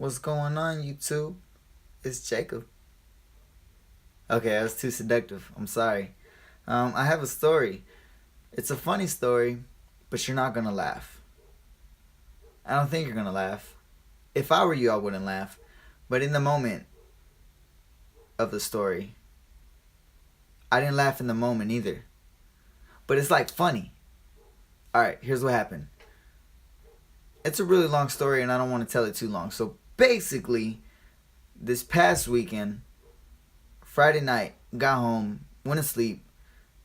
What's going on, YouTube? It's Jacob. Okay, that was too seductive. I'm sorry. I have a story. It's a funny story, but you're not gonna laugh. I don't think you're gonna laugh. If I were you, I wouldn't laugh. But in the moment of the story, I didn't laugh in the moment either. But it's like funny. Alright, here's what happened. It's a really long story and I don't want to tell it too long. So basically, this past weekend, Friday night, got home, went to sleep.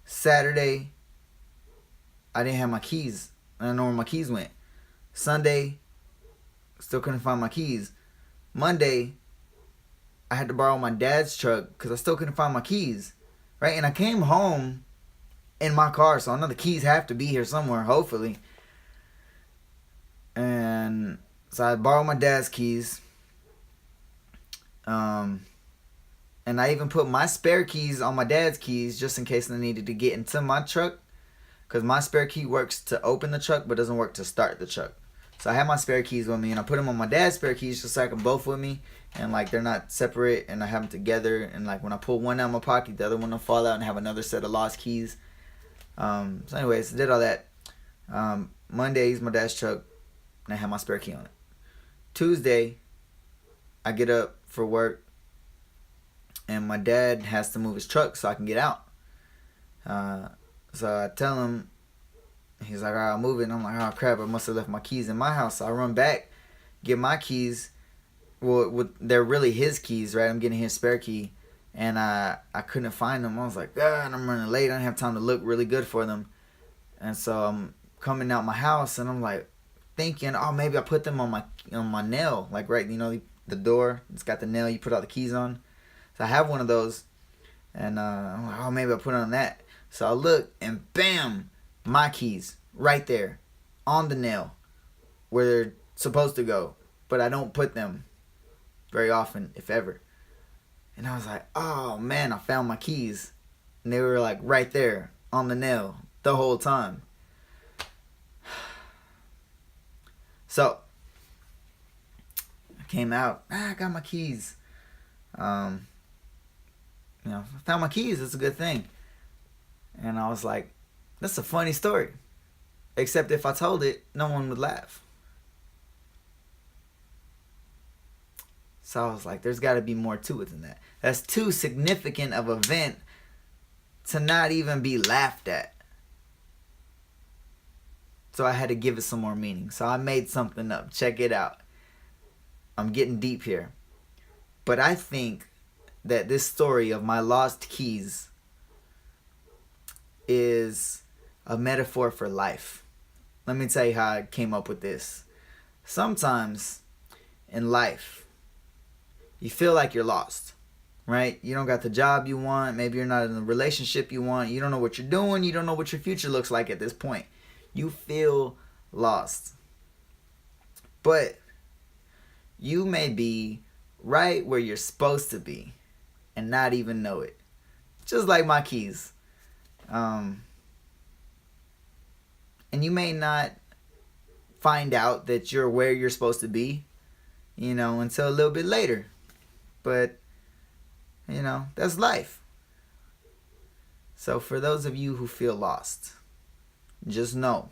Saturday, I didn't have my keys. I don't know where my keys went. Sunday, still couldn't find my keys. Monday, I had to borrow my dad's truck because I still couldn't find my keys. Right? And I came home in my car, so I know the keys have to be here somewhere, hopefully. And so I borrowed my dad's keys. And I even put my spare keys on my dad's keys just in case I needed to get into my truck. Because my spare key works to open the truck but doesn't work to start the truck. So I have my spare keys with me and I put them on my dad's spare keys just so I can both with me. And like they're not separate and I have them together. And like when I pull one out of my pocket, the other one will fall out and have another set of lost keys. So anyways, I did all that. Monday's my dad's truck and I have my spare key on it. Tuesday, I get up for work. And my dad has to move his truck so I can get out. So I tell him, he's like, all right, I'll move it. And I'm like, oh crap, I must have left my keys in my house. So I run back, get my keys. Well, they're really his keys, right? I'm getting his spare key. And I couldn't find them. I was like, and I'm running late. I don't have time to look really good for them. And so I'm coming out my house and I'm like thinking, oh, maybe I put them on my nail. Like, right, the door, it's got the nail you put all the keys on. So I have one of those, and I'm like, oh, maybe I'll put it on that. So I look, and bam, my keys right there on the nail where they're supposed to go. But I don't put them very often, if ever. And I was like, oh, man, I found my keys. And they were like right there on the nail the whole time. So I came out, I got my keys. I found my keys. It's a good thing. And I was like, that's a funny story. Except if I told it, no one would laugh. So I was like, there's got to be more to it than that. That's too significant of an event to not even be laughed at. So I had to give it some more meaning. So I made something up. Check it out. I'm getting deep here. But I think that this story of my lost keys is a metaphor for life. Let me tell you how I came up with this. Sometimes in life, you feel like you're lost, right? You don't got the job you want. Maybe you're not in the relationship you want. You don't know what you're doing. You don't know what your future looks like at this point. You feel lost. But you may be right where you're supposed to be and not even know it. Just like my keys. And you may not find out that you're where you're supposed to be, until a little bit later. But, that's life. So for those of you who feel lost, just know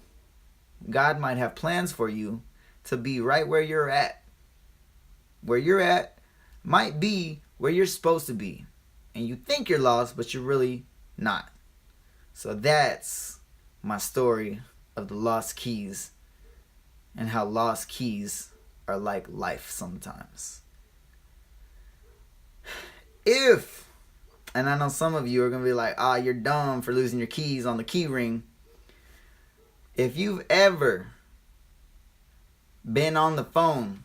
God might have plans for you to be right where you're at. Where you're at might be where you're supposed to be. And you think you're lost, but you're really not. So that's my story of the lost keys and how lost keys are like life sometimes. And I know some of you are going to be like, you're dumb for losing your keys on the key ring. If you've ever been on the phone,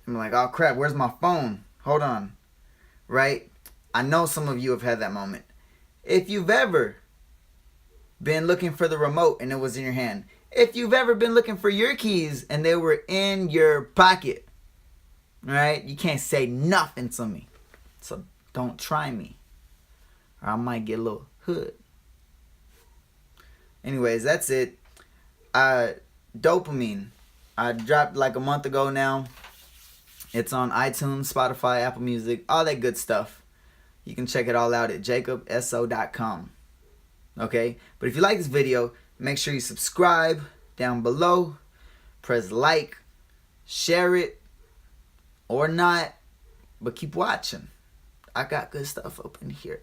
I'm like, oh crap, where's my phone? Hold on. Right? I know some of you have had that moment. If you've ever been looking for the remote and it was in your hand. If you've ever been looking for your keys and they were in your pocket. Right? You can't say nothing to me. So don't try me. Or I might get a little hood. Anyways, that's it. Dopamine. I dropped like a month ago now. It's on iTunes, Spotify, Apple Music, all that good stuff. You can check it all out at jacobso.com. Okay? But if you like this video, make sure you subscribe down below. Press like, share it, or not, but keep watching. I got good stuff up in here.